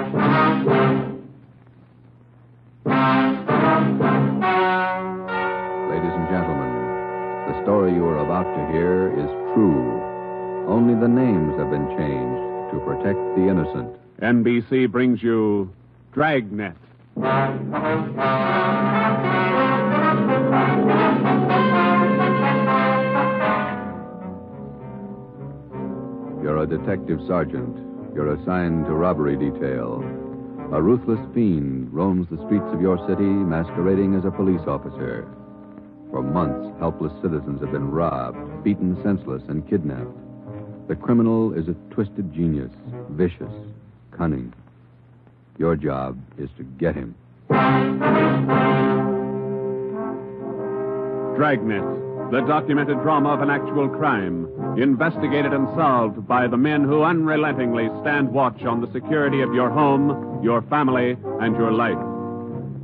Ladies and gentlemen, the story you are about to hear is true. Only the names have been changed to protect the innocent. NBC brings you Dragnet. You're a detective sergeant. You're assigned to robbery detail. A ruthless fiend roams the streets of your city masquerading as a police officer. For months, helpless citizens have been robbed, beaten senseless, and kidnapped. The criminal is a twisted genius, vicious, cunning. Your job is to get him. Dragnet, the documented drama of an actual crime, investigated and solved by the men who unrelentingly stand watch on the security of your home, your family, and your life.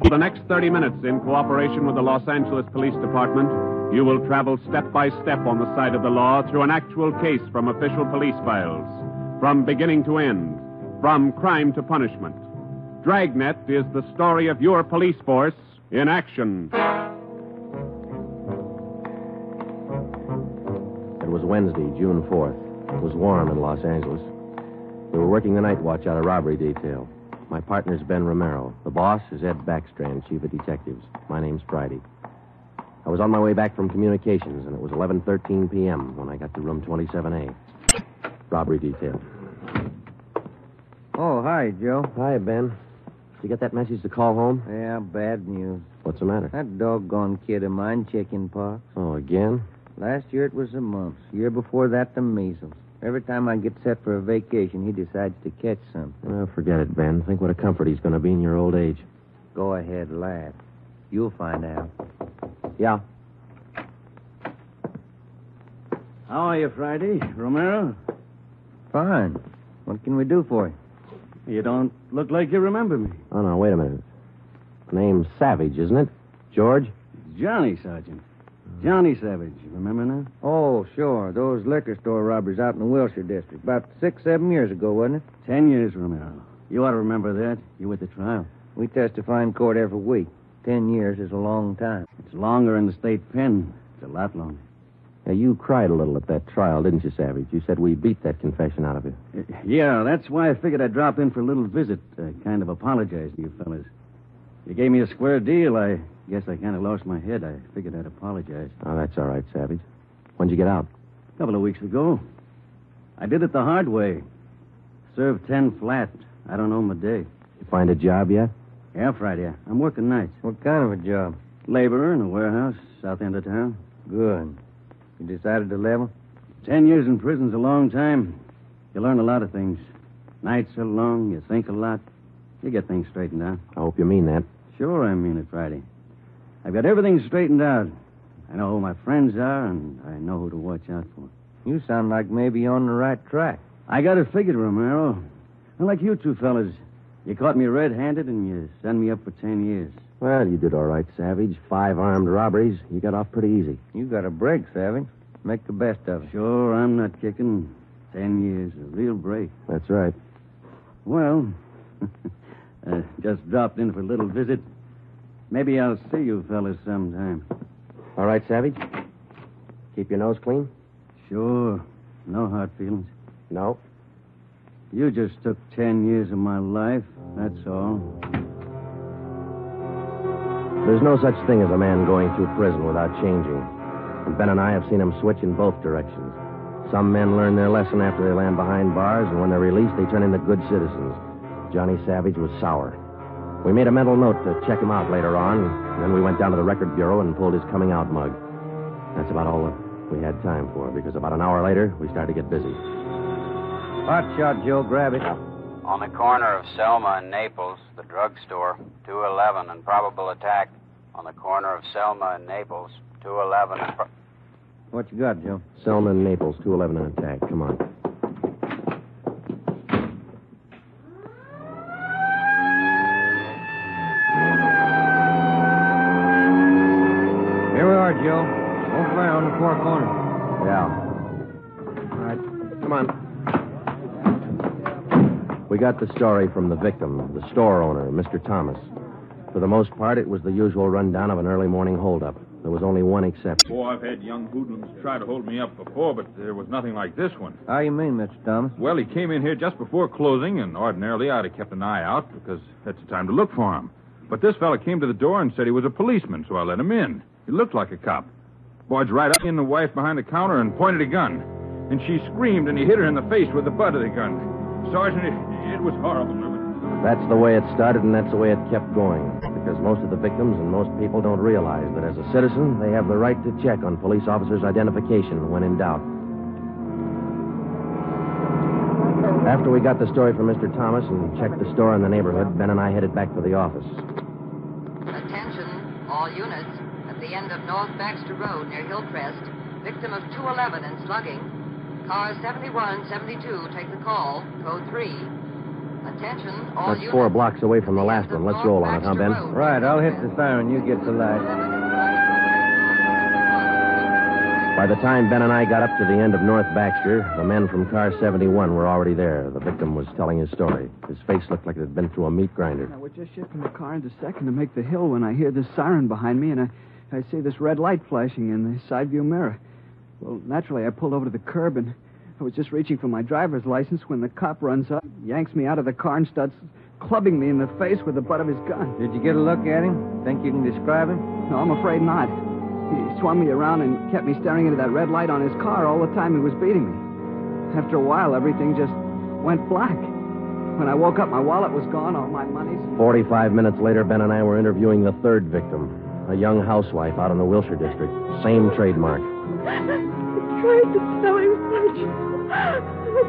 For the next 30 minutes, in cooperation with the Los Angeles Police Department, you will travel step by step on the side of the law through an actual case from official police files, from beginning to end, from crime to punishment. Dragnet is the story of your police force in action. It was Wednesday, June 4th. It was warm in Los Angeles. We were working the night watch out of robbery detail. My partner's Ben Romero. The boss is Ed Backstrand, chief of detectives. My name's Friday. I was on my way back from communications, and it was 11:13 p.m. when I got to room 27A. Robbery detail. Oh, hi, Joe. Hi, Ben. Did you get that message to call home? Yeah, bad news. What's the matter? That doggone kid of mine, chicken pox. Oh, again? Last year it was the mumps. Year before that, the measles. Every time I get set for a vacation, he decides to catch something. Oh, forget it, Ben. Think what a comfort he's going to be in your old age. Go ahead, laugh. You'll find out. Yeah. How are you, Friday? Romero? Fine. What can we do for you? You don't look like you remember me. Oh, no, wait a minute. Name's Savage, isn't it? George? Johnny, Sergeant. Johnny Savage. You remember now? Oh, sure. Those liquor store robberies out in the Wilshire district. About 6-7 years ago, wasn't it? 10 years, Romero. You ought to remember that. You were at the trial. We testify in court every week. 10 years is a long time. It's longer in the state pen. It's a lot longer. Yeah, you cried a little at that trial, didn't you, Savage? You said we beat that confession out of you. Yeah, that's why I figured I'd drop in for a little visit. Kind of apologize to you fellas. You gave me a square deal. I guess I kind of lost my head. I figured I'd apologize. Oh, that's all right, Savage. When'd you get out? A couple of weeks ago. I did it the hard way. Served 10 flat. I don't know my day. You find a job yet? Yeah, Friday. I'm working nights. What kind of a job? Laborer in a warehouse, south end of town. Good. You decided to level? 10 years in prison's a long time. You learn a lot of things. Nights are long, you think a lot. You get things straightened out. I hope you mean that. Sure, I mean it, Friday. I've got everything straightened out. I know who my friends are, and I know who to watch out for. You sound like maybe you're on the right track. I got it figured, Romero. Unlike you two fellas, you caught me red-handed, and you sent me up for 10 years. Well, you did all right, Savage. 5 armed robberies. You got off pretty easy. You got a break, Savage. Make the best of it. Sure, I'm not kicking. 10 years, a real break. That's right. Well, just dropped in for a little visit. Maybe I'll see you fellas sometime. All right, Savage? Keep your nose clean? Sure. No hard feelings. No. You just took 10 years of my life, that's all. There's no such thing as a man going through prison without changing. And Ben and I have seen him switch in both directions. Some men learn their lesson after they land behind bars, and when they're released, they turn into good citizens. Johnny Savage was sour. We made a mental note to check him out later on, and then we went down to the record bureau and pulled his coming out mug. That's about all that we had time for, because about an hour later, we started to get busy. Hot shot, Joe. Grab it. On the corner of Selma and Naples, the drugstore, 211 and probable attack. On the corner of Selma and Naples, 211 and... What you got, Joe? Selma and Naples, 211 and attack. Come on. Here we are, Joe. Over there on the far corner. Yeah. All right. Come on. We got the story from the victim, the store owner, Mr. Thomas. For the most part, it was the usual rundown of an early morning holdup. There was only one exception. Oh, I've had young hoodlums try to hold me up before, but there was nothing like this one. How you mean, Mr. Thomas? Well, he came in here just before closing, and ordinarily I'd have kept an eye out because that's the time to look for him. But this fella came to the door and said he was a policeman, so I let him in. He looked like a cop. Barged right up in the wife behind the counter and pointed a gun. And she screamed, and he hit her in the face with the butt of the gun. Sergeant, it was horrible. That's the way it started, and that's the way it kept going. Because most of the victims and most people don't realize that as a citizen, they have the right to check on police officers' identification when in doubt. After we got the story from Mr. Thomas and checked the store in the neighborhood, Ben and I headed back for the office. Attention, all units. At the end of North Baxter Road near Hillcrest, victim of 211 and slugging. Car 7172, take the call. Code 3. Attention, all That's units. 4 blocks away from the last one. Let's roll on it, huh, Ben? Right, I'll hit the siren. You get the light. By the time Ben and I got up to the end of North Baxter, the men from car 71 were already there. The victim was telling his story. His face looked like it had been through a meat grinder. We're just shifting the car into second to make the hill when I hear this siren behind me, and I see this red light flashing in the side view mirror. Well, naturally, I pulled over to the curb, and I was just reaching for my driver's license when the cop runs up, yanks me out of the car, and starts clubbing me in the face with the butt of his gun. Did you get a look at him? Think you can describe him? No, I'm afraid not. He swung me around and kept me staring into that red light on his car all the time he was beating me. After a while, everything just went black. When I woke up, my wallet was gone, all my money's... 45 minutes later, Ben and I were interviewing the third victim, a young housewife out in the Wilshire district. Same trademark. I tried to tell him much. I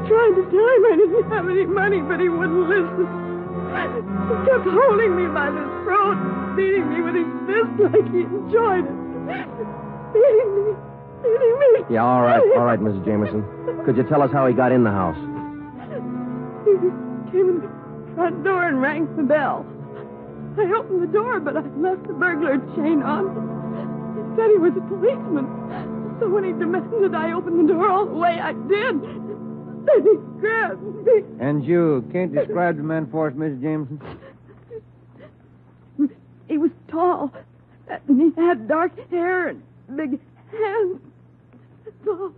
tried to tell him I didn't have any money, but he wouldn't listen. He kept holding me by the throat, beating me with his fist like he enjoyed it. Beating me. Yeah, all right, Mrs. Jameson. Could you tell us how he got in the house? He came in the front door and rang the bell. I opened the door, but I left the burglar chain on. He said he was a policeman. So when he demanded I open the door all the way, I did. Then he grabbed me. And you can't describe the man for us, Mrs. Jameson? He was tall, and he had dark hair and big hands. That's all.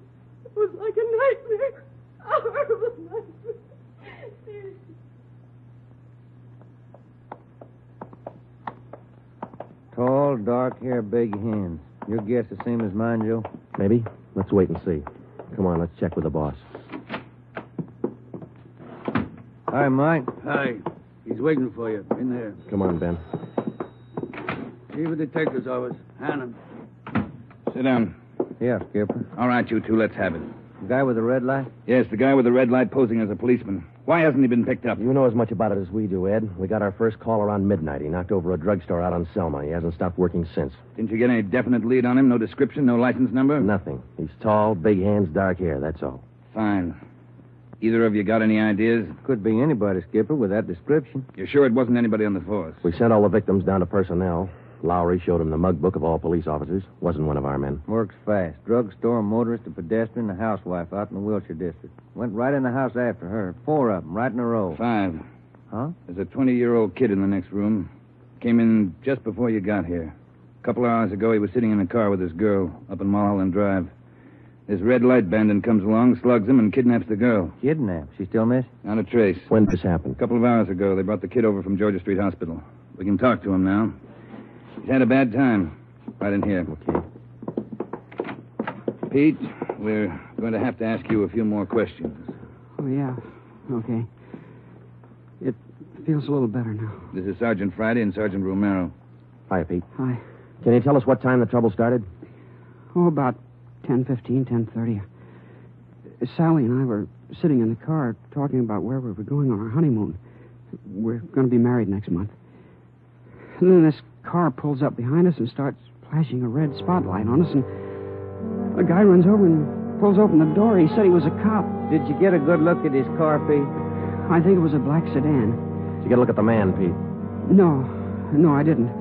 It was like a nightmare. A horrible nightmare. Tall, dark hair, big hands. Your guess the same as mine, Joe? Maybe. Let's wait and see. Come on, let's check with the boss. Hi, Mike. Hi. He's waiting for you. In there. Come on, Ben. Chief of Detective's office. Hannon. Sit down. Yeah, Skipper. All right, you two, let's have it. The guy with the red light? Yes, the guy with the red light posing as a policeman. Why hasn't he been picked up? You know as much about it as we do, Ed. We got our first call around midnight. He knocked over a drugstore out on Selma. He hasn't stopped working since. Didn't you get any definite lead on him? No description, no license number? Nothing. He's tall, big hands, dark hair, that's all. Fine. Either of you got any ideas? Could be anybody, Skipper, with that description. You're sure it wasn't anybody on the force? We sent all the victims down to personnel. Lowry showed him the mug book of all police officers. Wasn't one of our men. Works fast. Drugstore, motorist, a pedestrian, a housewife out in the Wilshire district. Went right in the house after her. 4 of them, right in a row. 5. Huh? There's a 20-year-old kid in the next room. Came in just before you got here. A couple of hours ago, he was sitting in a car with his girl up in Mulholland Drive. This red light bandit comes along, slugs him, and kidnaps the girl. Kidnapped? She still missing? Not a trace. When did this happen? A couple of hours ago, they brought the kid over from Georgia Street Hospital. We can talk to him now. He's had a bad time. Right in here. Okay. Pete, we're going to have to ask you a few more questions. Oh, yeah. Okay. It feels a little better now. This is Sergeant Friday and Sergeant Romero. Hi, Pete. Hi. Can you tell us what time the trouble started? Oh, about 10:15, 10:30. Sally and I were sitting in the car talking about where we were going on our honeymoon. We're going to be married next month. And then this car pulls up behind us and starts flashing a red spotlight on us, and a guy runs over and pulls open the door. He said he was a cop. Did you get a good look at his car, Pete? I think it was a black sedan. Did you get a look at the man, Pete? No, I didn't.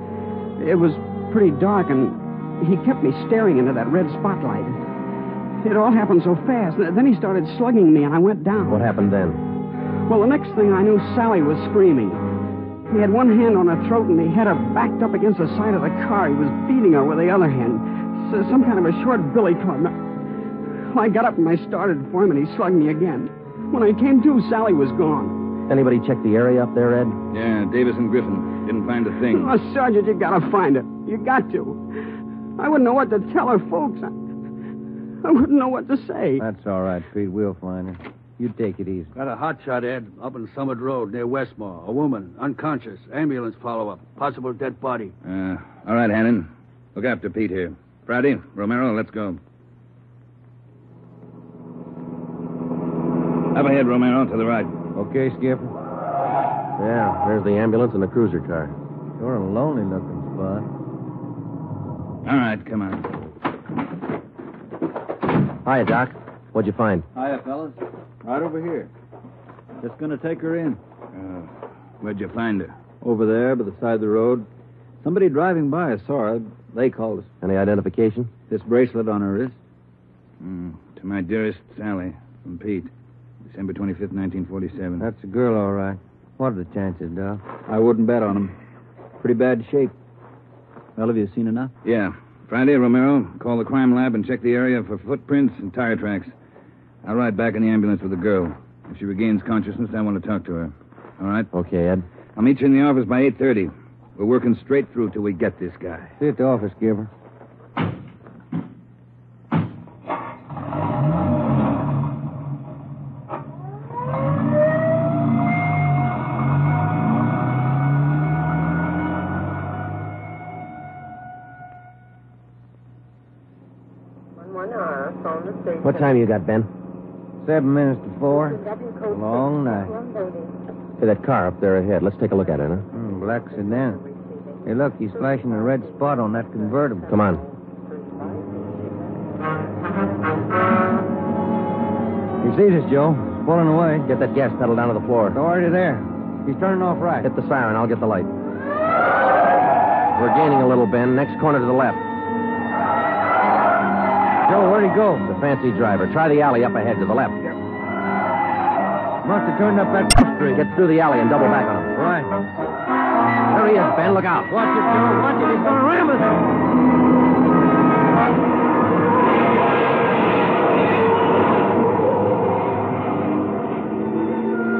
It was pretty dark, and he kept me staring into that red spotlight. It all happened so fast. Then he started slugging me, and I went down. What happened then? Well, the next thing I knew, Sally was screaming. He had one hand on her throat, and he had her backed up against the side of the car. He was beating her with the other hand. Some kind of a short billy club. Well, I got up and I started for him, and he slugged me again. When I came to, Sally was gone. Anybody check the area up there, Ed? Yeah, Davis and Griffin. Didn't find a thing. Oh, Sergeant, you gotta find it. You got to. I wouldn't know what to tell her folks. I wouldn't know what to say. That's all right, Pete. We'll find her. You take it easy. Got a hot shot, Ed, up on Summit Road near Westmore. A woman, unconscious. Ambulance follow-up. Possible dead body. All right, Hannon. Look after Pete here. Friday, Romero, let's go. Up ahead, Romero, to the right. Okay, Skipper? Yeah, there's the ambulance and the cruiser car. You're a lonely-looking spot. All right, come on. Hiya, Doc. What'd you find? Hiya, fellas. Right over here. Just gonna take her in. Where'd you find her? Over there, by the side of the road. Somebody driving by saw her. They called us. Any identification? This bracelet on her wrist. To my dearest Sally, from Pete. December 25th, 1947. That's a girl, all right. What are the chances, Doc? I wouldn't bet on them. Pretty bad shape. Well, have you seen enough? Yeah. Friday, Romero, call the crime lab and check the area for footprints and tire tracks. I'll ride back in the ambulance with the girl. If she regains consciousness, I want to talk to her. All right? Okay, Ed. I'll meet you in the office by 8:30. We're working straight through till we get this guy. See you at the office, Skipper. What time you got, Ben? 7 minutes to 4. Long night. Hey, that car up there ahead. Let's take a look at it, huh? Black sedan. Hey, look, he's flashing a red spot on that convertible. Come on. He sees us, Joe. He's pulling away. Get that gas pedal down to the floor. It's already there. He's turning off right. Hit the siren. I'll get the light. We're gaining a little, Ben. Next corner to the left. Joe, where'd he go? The fancy driver. Try the alley up ahead to the left. Must have turned up that street. Get through the alley and double back on him. Right. There he is, Ben. Look out. Watch it, Joe. Watch it. He's going to ram us.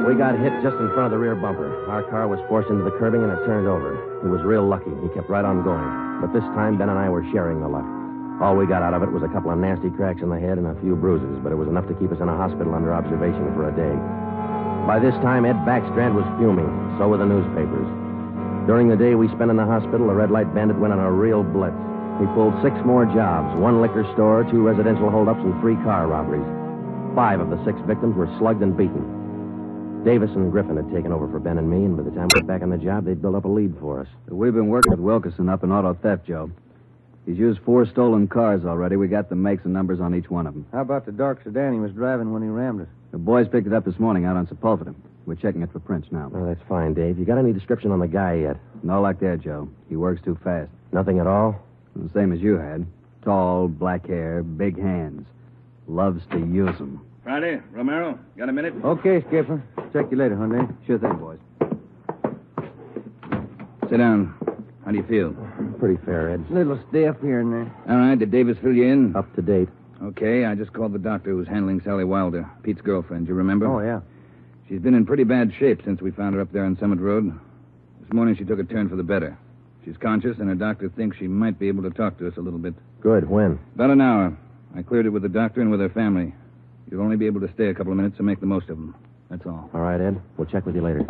We got hit just in front of the rear bumper. Our car was forced into the curbing and it turned over. He was real lucky. He kept right on going. But this time, Ben and I were sharing the luck. All we got out of it was a couple of nasty cracks in the head and a few bruises, but it was enough to keep us in a hospital under observation for a day. By this time, Ed Backstrand was fuming. So were the newspapers. During the day we spent in the hospital, the Red Light Bandit went on a real blitz. He pulled 6 more jobs, 1 liquor store, 2 residential holdups, and 3 car robberies. 5 of the 6 victims were slugged and beaten. Davis and Griffin had taken over for Ben and me, and by the time we got back on the job, they'd built up a lead for us. We've been working with Wilkerson up in auto theft, Joe. He's used 4 stolen cars already. We got the makes and numbers on each one of them. How about the dark sedan he was driving when he rammed us? The boys picked it up this morning out on Sepulveda. We're checking it for prints now. Oh, that's fine, Dave. You got any description on the guy yet? No like that, Joe. He works too fast. Nothing at all? The same as you had. Tall, black hair, big hands. Loves to use them. Friday, Romero, got a minute? Okay, Skipper. Check you later, Hyundai. Sure thing, boys. Sit down. How do you feel? Pretty fair, Ed. Little stiff here and there. All right, did Davis fill you in? Up to date. Okay, I just called the doctor who's handling Sally Wilder, Pete's girlfriend. You remember? Oh, yeah. She's been in pretty bad shape since we found her up there on Summit Road. This morning she took a turn for the better. She's conscious, and her doctor thinks she might be able to talk to us a little bit. Good. When? About an hour. I cleared it with the doctor and with her family. You'll only be able to stay a couple of minutes, so make the most of them. That's all. All right, Ed. We'll check with you later.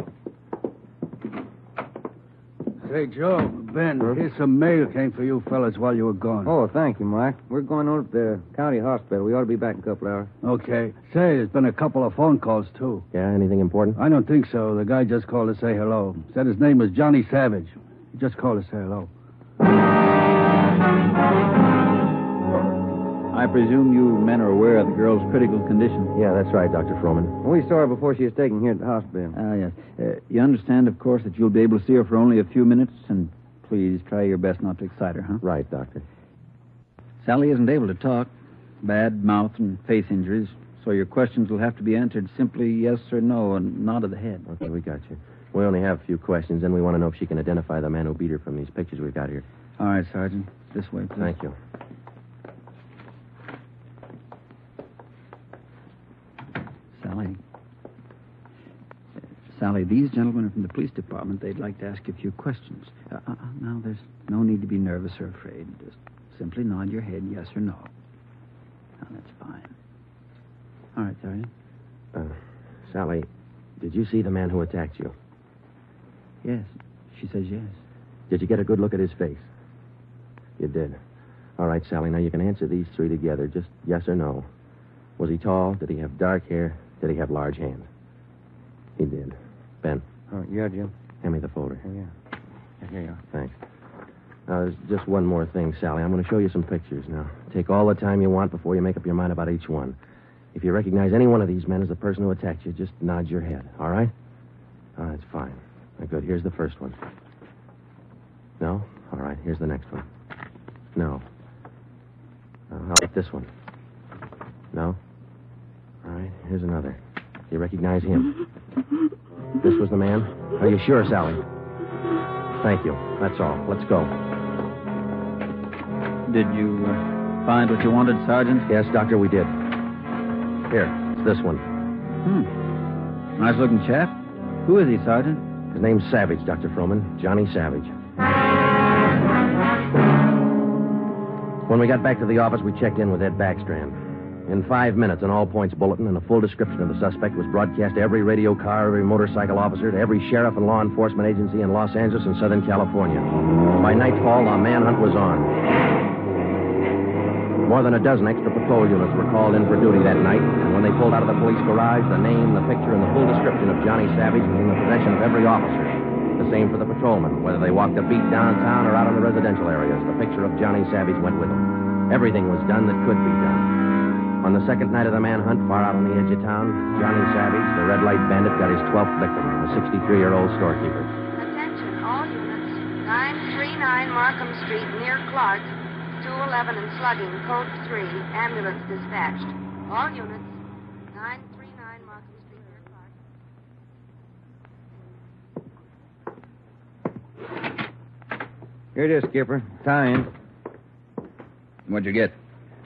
Say, Joe, Ben, here's some mail came for you fellas while you were gone. Oh, thank you, Mike. We're going over to the county hospital. We ought to be back in a couple hours. Okay. Say, there's been a couple of phone calls, too. Yeah, anything important? I don't think so. The guy just called to say hello. Said his name was Johnny Savage. He just called to say hello. I presume you men are aware of the girl's critical condition. Yeah, that's right, Dr. Froman. We saw her before she was taken here at the hospital. Yes. You understand, of course, that you'll be able to see her for only a few minutes, and please try your best not to excite her, huh? Right, Doctor. Sally isn't able to talk. Bad mouth and face injuries, so your questions will have to be answered simply yes or no, a nod of the head. Okay, we got you. We only have a few questions, and we want to know if she can identify the man who beat her from these pictures we've got here. All right, Sergeant. This way, please. Thank you. Sally, these gentlemen are from the police department. They'd like to ask you a few questions. Now, there's no need to be nervous or afraid. Just simply nod your head yes or no. Now, that's fine. All right, Sergeant. Sally, did you see the man who attacked you? Yes. She says yes. Did you get a good look at his face? You did. All right, Sally, now you can answer these three together, just yes or no. Was he tall? Did he have dark hair? Did he have large hands? He did. Ben. Oh, yeah, Jim. Hand me the folder. Oh, yeah. Here you are. Thanks. Now, there's just one more thing, Sally. I'm going to show you some pictures now. Take all the time you want before you make up your mind about each one. If you recognize any one of these men as the person who attacked you, just nod your head, all right? All right, that's fine. Good. Here's the first one. No? All right, here's the next one. No. How about this one? No? All right, here's another. Do you recognize him? This was the man? Are you sure, Sally? Thank you. That's all. Let's go. Did you find what you wanted, Sergeant? Yes, Doctor, we did. Here, it's this one. Nice-looking chap. Who is he, Sergeant? His name's Savage, Dr. Froman. Johnny Savage. When we got back to the office, we checked in with Ed Backstrand. In 5 minutes, an all-points bulletin and a full description of the suspect was broadcast to every radio car, every motorcycle officer, to every sheriff and law enforcement agency in Los Angeles and Southern California. By nightfall, the manhunt was on. More than a dozen extra patrol units were called in for duty that night, and when they pulled out of the police garage, the name, the picture, and the full description of Johnny Savage was in the possession of every officer. The same for the patrolmen, whether they walked a beat downtown or out in the residential areas. The picture of Johnny Savage went with them. Everything was done that could be done. On the second night of the manhunt, far out on the edge of town, Johnny Savage, the red light bandit, got his 12th victim, a 63-year-old storekeeper. Attention, all units. 939 Markham Street, near Clark. 211 and slugging, code 3. Ambulance dispatched. All units. 939 Markham Street, near Clark. Here it is, Skipper. Tie-in. What'd you get?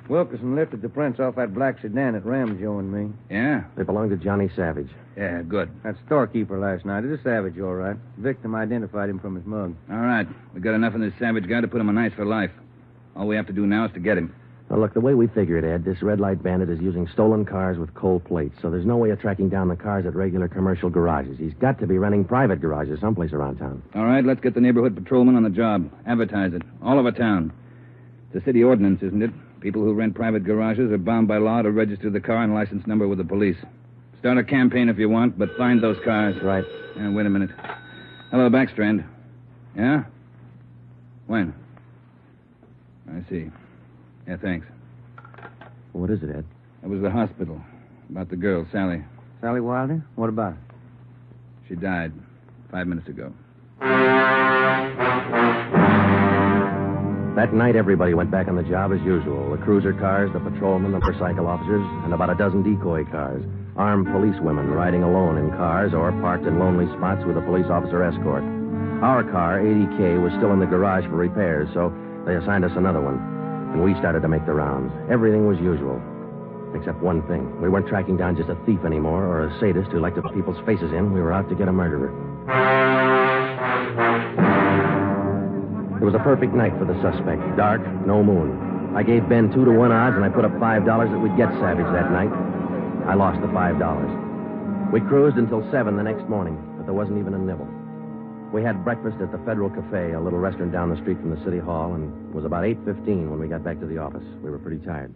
Wilkerson lifted the prints off that black sedan that rammed Joe and me. Yeah? They belonged to Johnny Savage. Yeah, good. That storekeeper last night. It is Savage, all right. Victim identified him from his mug. All right. We got enough of this Savage guy to put him on ice for life. All we have to do now is to get him. Now, look, the way we figure it, Ed, this red light bandit is using stolen cars with cold plates, so there's no way of tracking down the cars at regular commercial garages. He's got to be renting private garages someplace around town. All right, let's get the neighborhood patrolman on the job. Advertise it. All over town. It's a city ordinance, isn't it? People who rent private garages are bound by law to register the car and license number with the police. Start a campaign if you want, but find those cars. Right. Wait a minute. Hello, Backstrand. Yeah? When? I see. Yeah, thanks. What is it, Ed? It was the hospital. About the girl, Sally. Sally Wilder? What about her? She died 5 minutes ago. That night, everybody went back on the job as usual. The cruiser cars, the patrolmen, the motorcycle officers, and about a dozen decoy cars. Armed policewomen riding alone in cars or parked in lonely spots with a police officer escort. Our car, 80K, was still in the garage for repairs, so they assigned us another one. And we started to make the rounds. Everything was usual. Except one thing. We weren't tracking down just a thief anymore or a sadist who liked to put people's faces in. We were out to get a murderer. It was a perfect night for the suspect. Dark, no moon. I gave Ben 2-to-1 odds, and I put up $5 that we'd get Savage that night. I lost the $5. We cruised until 7 the next morning, but there wasn't even a nibble. We had breakfast at the Federal Cafe, a little restaurant down the street from the city hall, and it was about 8:15 when we got back to the office. We were pretty tired.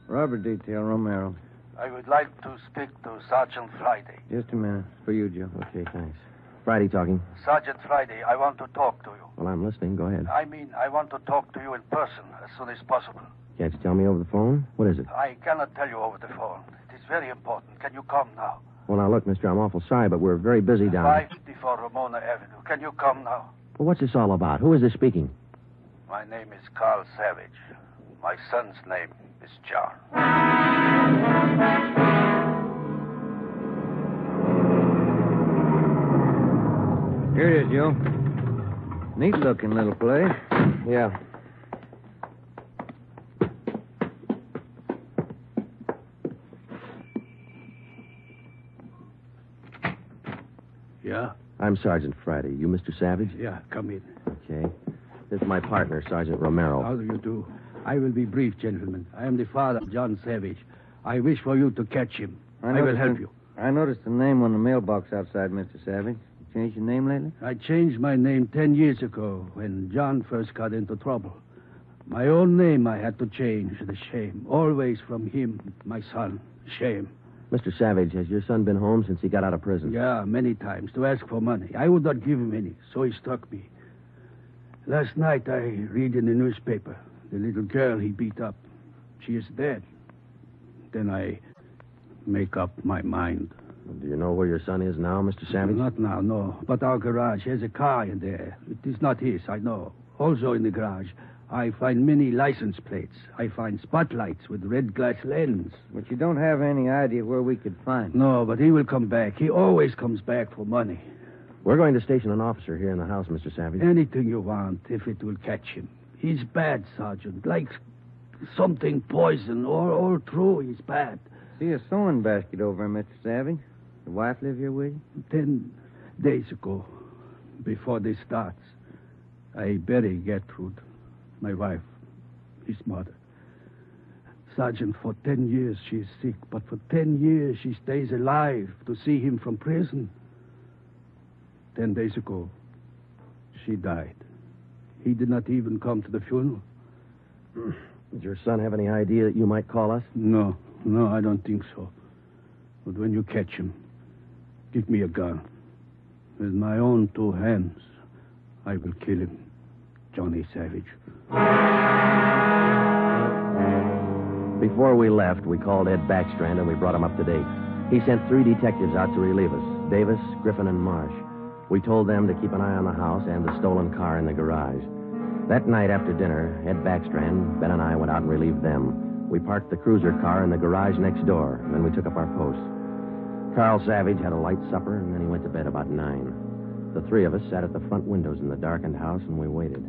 Robber detail, Romero. I would like to speak to Sergeant Friday. Just a minute. For you, Joe. Okay, thanks. Friday talking. Sergeant Friday, I want to talk to you. Well, I'm listening. Go ahead. I want to talk to you in person as soon as possible. Can't you tell me over the phone? What is it? I cannot tell you over the phone. It is very important. Can you come now? Well, now, look, mister, I'm awful sorry, but we're very busy down 554 Ramona Avenue. Can you come now? Well, what's this all about? Who is this speaking? My name is Carl Savage. My son's name is John. Here it is, Joe. Neat-looking little place. Yeah. Yeah? I'm Sergeant Friday. You Mr. Savage? Yeah, come in. Okay. This is my partner, Sergeant Romero. How do you do? I will be brief, gentlemen. I am the father of John Savage. I wish for you to catch him. I will help you. I noticed the name on the mailbox outside, Mr. Savage. You changed your name lately? I changed my name 10 years ago when John first got into trouble. My own name I had to change. The shame. Always from him, my son. Shame. Mr. Savage, has your son been home since he got out of prison? Yeah, many times, to ask for money. I would not give him any, so he struck me. Last night I read in the newspaper the little girl he beat up. She is dead. Then I make up my mind. Do you know where your son is now, Mr. Savage? Not now, no. But our garage has a car in there. It is not his, I know. Also in the garage, I find many license plates. I find spotlights with red glass lens. But you don't have any idea where we could find him. No, but he will come back. He always comes back for money. We're going to station an officer here in the house, Mr. Savage. Anything you want, if it will catch him. He's bad, Sergeant. Like something poison. All through, he's bad. See a sewing basket over him, Mr. Savage. The wife live here with you? 10 days ago, before this starts, I buried Gertrude, my wife, his mother. Sergeant, for 10 years she is sick, but for 10 years she stays alive to see him from prison. 10 days ago, she died. He did not even come to the funeral. Did your son have any idea that you might call us? No, I don't think so. But when you catch him, give me a gun. With my own 2 hands, I will kill him. Johnny Savage. Before we left, we called Ed Backstrand and we brought him up to date. He sent 3 detectives out to relieve us, Davis, Griffin, and Marsh. We told them to keep an eye on the house and the stolen car in the garage. That night after dinner, Ed Backstrand, Ben, and I went out and relieved them. We parked the cruiser car in the garage next door, and then we took up our post. Carl Savage had a light supper, and then he went to bed about 9. The 3 of us sat at the front windows in the darkened house, and we waited.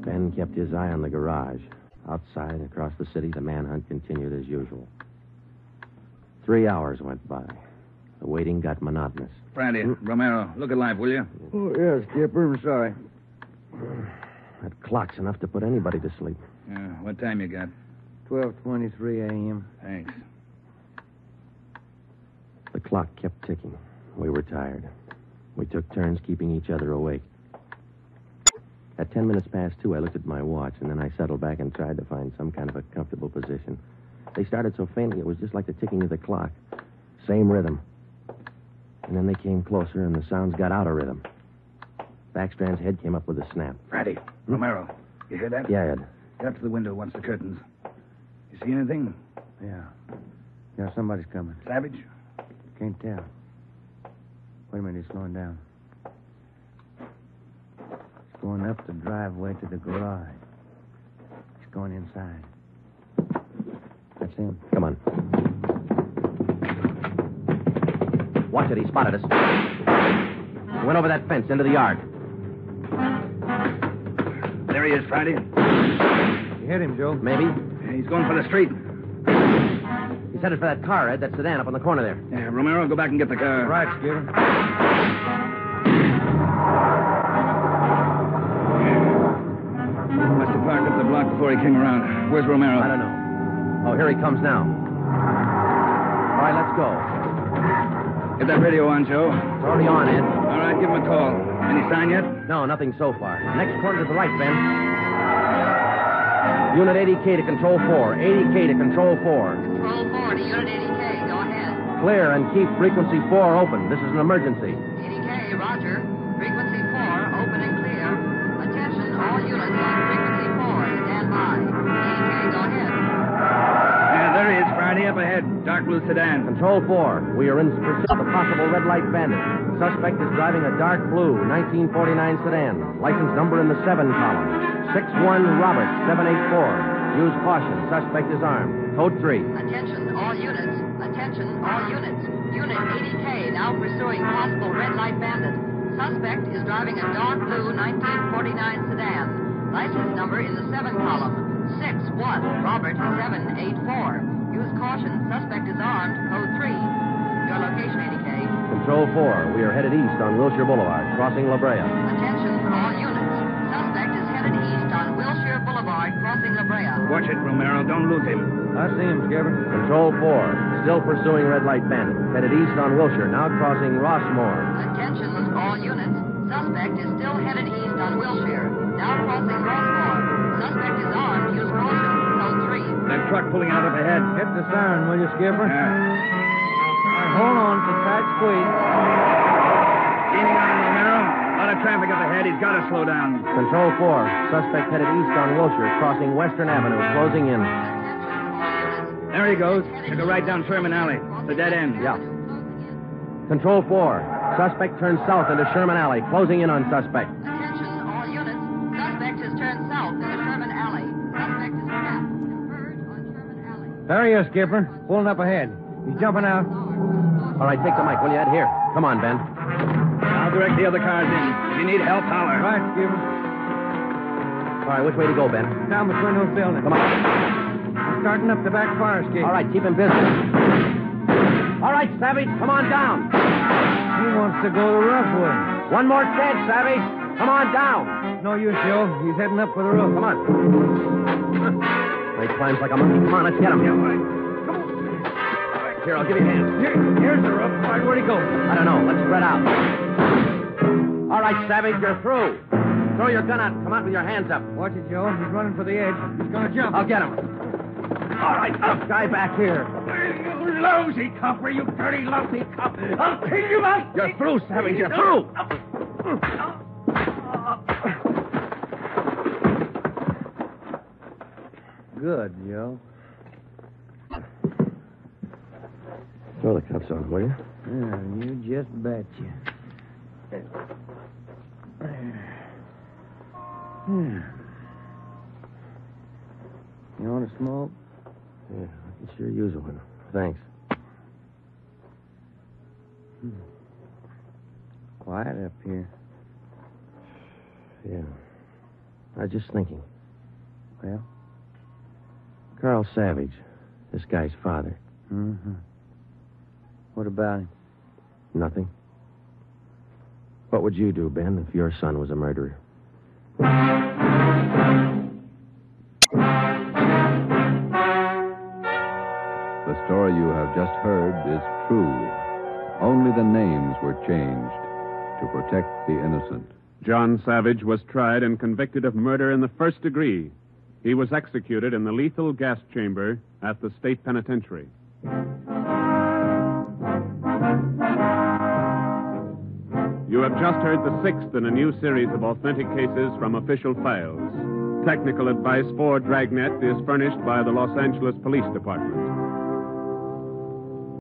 Ben kept his eye on the garage. Outside, across the city, the manhunt continued as usual. 3 hours went by. The waiting got monotonous. Friday, Romero, look alive, will you? Oh, yes, Skipper. I'm sorry. That clock's enough to put anybody to sleep. What time you got? 12:23 a.m. Thanks. The clock kept ticking. We were tired. We took turns keeping each other awake. At 10 minutes past 2, I looked at my watch, and then I settled back and tried to find some kind of a comfortable position. They started so faintly, it was just like the ticking of the clock. Same rhythm. And then they came closer, and the sounds got out of rhythm. Backstrand's head came up with a snap. Friday, Romero, you hear that? Yeah, Ed. Get up to the window once the curtains. You see anything? Yeah. Yeah, somebody's coming. Savage? Can't tell. Wait a minute, he's slowing down. He's going up the driveway to the garage. He's going inside. That's him. Come on. Watch it, he spotted us. He went over that fence into the yard. There he is, Friday. You hit him, Joe? Maybe. He's going for the street. He's headed for that car, Ed, that sedan up on the corner there. Yeah, Romero, go back and get the car. Right, Skipper. Must have parked up the block before he came around. Where's Romero? I don't know. Oh, here he comes now. All right, let's go. Get that radio on, Joe. It's already on, Ed. All right, give him a call. Any sign yet? No, nothing so far. Next corner to the right, Ben. Unit 80K to Control 4. 80K to Control 4. Control 4 to Unit 80K. Go ahead. Clear and keep frequency 4 open. This is an emergency. 80K, roger. Frequency 4, open and clear. Attention, all units on frequency 4. Stand by. 80K, go ahead. Yeah, there he is, Friday, up ahead. Dark blue sedan. Control 4. We are in pursuit of a possible red light bandit. Suspect is driving a dark blue 1949 sedan. License number in the 7 column. 61 Robert 784. Use caution. Suspect is armed. Code 3. Attention, all units. Attention, all units. Unit 80K now pursuing possible red light bandit. Suspect is driving a dark blue 1949 sedan. License number in the 7 column. 61 Robert 784. Use caution. Suspect is armed. Code 3. Your location, 80K. Control 4. We are headed east on Wilshire Boulevard, crossing La Brea. Attention, all units. Suspect is headed east on Wilshire Boulevard, crossing La Brea. Watch it, Romero. Don't lose him. I see him, Skipper. Control 4. Still pursuing red light bandit. Headed east on Wilshire, now crossing Rossmore. Attention, all units. Suspect is still headed east on Wilshire, now crossing Rossmore. Suspect is armed. Use caution. Code 3. That truck pulling out up ahead. Hit the siren, will you, Skipper? Yeah. Hold on, it's a tight squeeze. Leaning on him, Romero. A lot of traffic up ahead. He's got to slow down. Control 4. Suspect headed east on Wilshire, crossing Western Avenue, closing in. There he goes. Took a right down Sherman Alley. The dead end. Yeah. Control 4. Suspect turns south into Sherman Alley, closing in on suspect. Attention, all units. Suspect has turned south into Sherman Alley. Suspect is trapped. Converge on Sherman Alley. There he is, Skipper. Pulling up ahead. He's jumping out. All right, take the mic, will you, Ed? Here. Come on, Ben. I'll direct the other cars in. If you need help, holler. Right, Skipper. All right, which way to go, Ben? Down between those buildings. Come on. Starting up the back fire escape. All right, keep him busy. All right, Savage, come on down. He wants to go to Roughwood. One more chance, Savage. Come on down. No use, Joe. He's heading up for the roof. Come on. He climbs like a monkey. Come on, let's get him. Yeah, all right. Come on. All right, here, I'll give you a hand. Here's the roof. All right, where'd he go? I don't know. Let's spread out. All right, Savage, you're through. Throw your gun out and come out with your hands up. Watch it, Joe. He's running for the edge. He's going to jump. I'll get him. All right, up, guy back here. You lousy copper, you dirty, lousy copper. I'll kill you out. You're through, Savage. You're through. Good, Joe. Throw the cuffs on, will you? Yeah, you just betcha. You want to smoke? Yeah, I can sure use one. Thanks. Quiet up here. Yeah. I was just thinking. Well? Carl Savage, this guy's father. Mm-hmm. What about him? Nothing. What would you do, Ben, if your son was a murderer? The story you have just heard is true. Only the names were changed to protect the innocent. John Savage was tried and convicted of murder in the first degree. He was executed in the lethal gas chamber at the state penitentiary. You have just heard the sixth in a new series of authentic cases from official files. Technical advice for Dragnet is furnished by the Los Angeles Police Department.